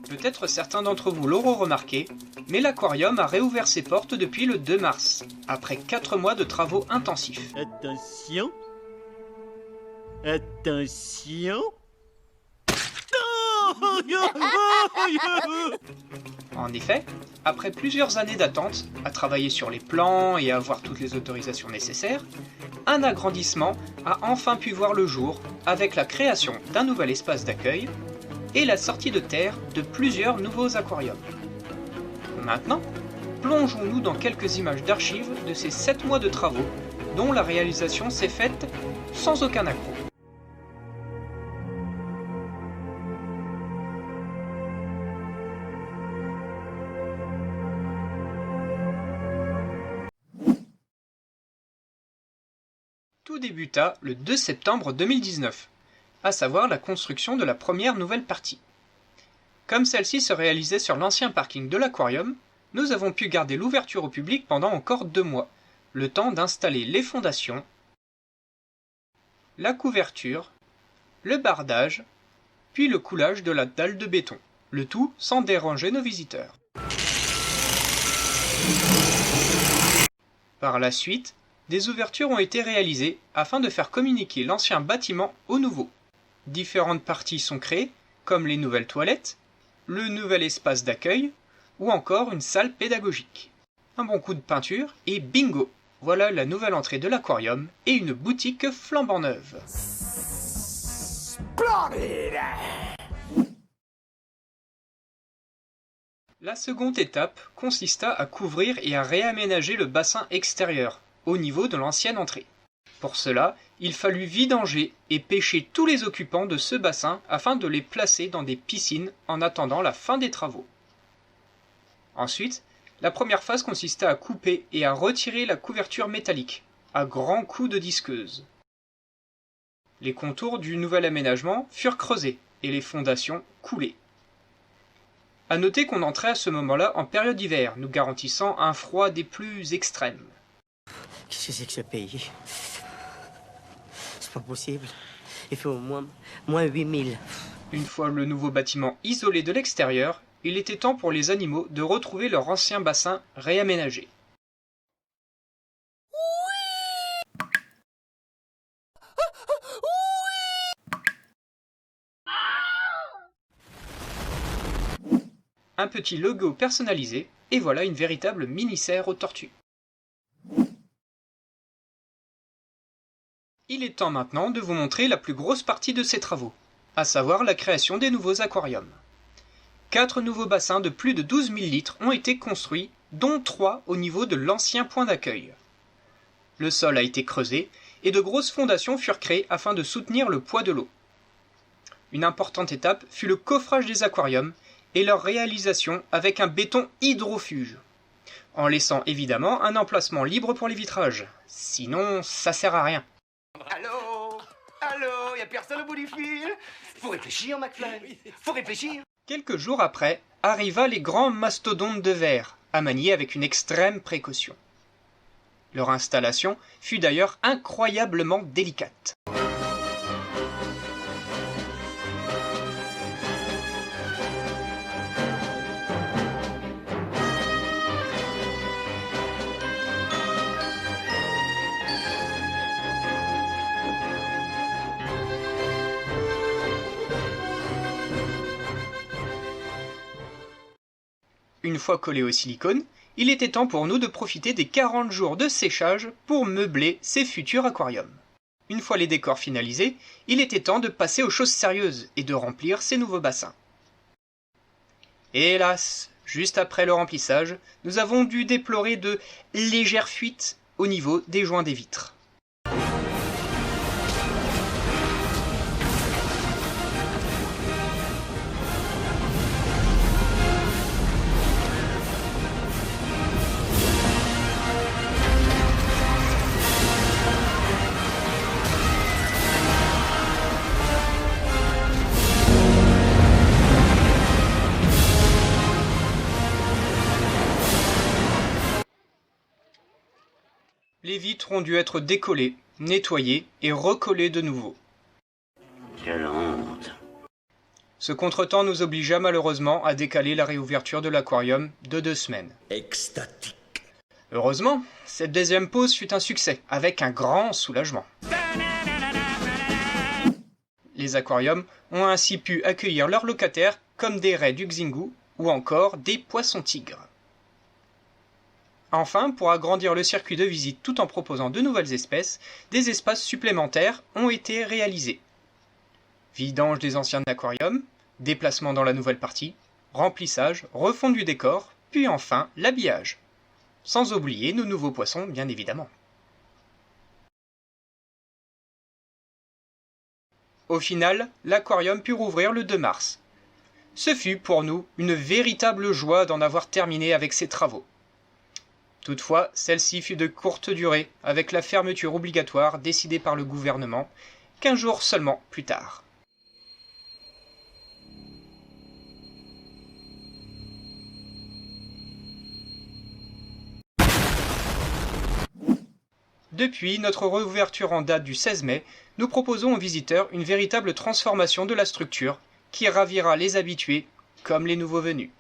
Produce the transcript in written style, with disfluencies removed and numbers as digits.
Peut-être certains d'entre vous l'auront remarqué, mais l'aquarium a réouvert ses portes depuis le 2 mars, après 4 mois de travaux intensifs. Attention. Attention. En effet, après plusieurs années d'attente, à travailler sur les plans et à avoir toutes les autorisations nécessaires, un agrandissement a enfin pu voir le jour avec la création d'un nouvel espace d'accueil et la sortie de terre de plusieurs nouveaux aquariums. Maintenant, plongeons-nous dans quelques images d'archives de ces 7 mois de travaux dont la réalisation s'est faite sans aucun accroc. Tout débuta le 2 septembre 2019, à savoir la construction de la première nouvelle partie. Comme celle-ci se réalisait sur l'ancien parking de l'aquarium, nous avons pu garder l'ouverture au public pendant encore 2 mois, le temps d'installer les fondations, la couverture, le bardage, puis le coulage de la dalle de béton, le tout sans déranger nos visiteurs. Par la suite, des ouvertures ont été réalisées afin de faire communiquer l'ancien bâtiment au nouveau. Différentes parties sont créées, comme les nouvelles toilettes, le nouvel espace d'accueil, ou encore une salle pédagogique. Un bon coup de peinture et bingo! Voilà la nouvelle entrée de l'aquarium et une boutique flambant neuve. La seconde étape consista à couvrir et à réaménager le bassin extérieur, au niveau de l'ancienne entrée. Pour cela, il fallut vidanger et pêcher tous les occupants de ce bassin afin de les placer dans des piscines en attendant la fin des travaux. Ensuite, la première phase consista à couper et à retirer la couverture métallique, à grands coups de disqueuse. Les contours du nouvel aménagement furent creusés et les fondations coulées. À noter qu'on entrait à ce moment-là en période d'hiver, nous garantissant un froid des plus extrêmes. Qu'est-ce que c'est que ce pays? C'est pas possible. Il fait au moins 8000. Une fois le nouveau bâtiment isolé de l'extérieur, il était temps pour les animaux de retrouver leur ancien bassin réaménagé. Un petit logo personnalisé, et voilà une véritable mini-serre aux tortues. Il est temps maintenant de vous montrer la plus grosse partie de ces travaux, à savoir la création des nouveaux aquariums. 4 nouveaux bassins de plus de 12 000 litres ont été construits, dont 3 au niveau de l'ancien point d'accueil. Le sol a été creusé et de grosses fondations furent créées afin de soutenir le poids de l'eau. Une importante étape fut le coffrage des aquariums et leur réalisation avec un béton hydrofuge, en laissant évidemment un emplacement libre pour les vitrages, sinon ça sert à rien. Allô? Allô? Y'a personne au bout du fil? Faut réfléchir, McFly. Faut réfléchir. Quelques jours après, arriva les grands mastodontes de verre, à manier avec une extrême précaution. Leur installation fut d'ailleurs incroyablement délicate. Une fois collés au silicone, il était temps pour nous de profiter des 40 jours de séchage pour meubler ces futurs aquariums. Une fois les décors finalisés, il était temps de passer aux choses sérieuses et de remplir ces nouveaux bassins. Hélas, juste après le remplissage, nous avons dû déplorer de légères fuites au niveau des joints des vitres. Les vitres ont dû être décollées, nettoyées et recollées de nouveau. Quelle honte. Ce contretemps nous obligea malheureusement à décaler la réouverture de l'aquarium de 2 semaines. Extatique. Heureusement, cette deuxième pause fut un succès, avec un grand soulagement. Les aquariums ont ainsi pu accueillir leurs locataires comme des raies du Xingu ou encore des poissons-tigres. Enfin, pour agrandir le circuit de visite tout en proposant de nouvelles espèces, des espaces supplémentaires ont été réalisés. Vidange des anciens aquariums, déplacement dans la nouvelle partie, remplissage, refonte du décor, puis enfin l'habillage. Sans oublier nos nouveaux poissons, bien évidemment. Au final, l'aquarium put rouvrir le 2 mars. Ce fut pour nous une véritable joie d'en avoir terminé avec ces travaux. Toutefois, celle-ci fut de courte durée, avec la fermeture obligatoire décidée par le gouvernement 15 jours seulement plus tard. Depuis notre réouverture en date du 16 mai, nous proposons aux visiteurs une véritable transformation de la structure qui ravira les habitués comme les nouveaux venus.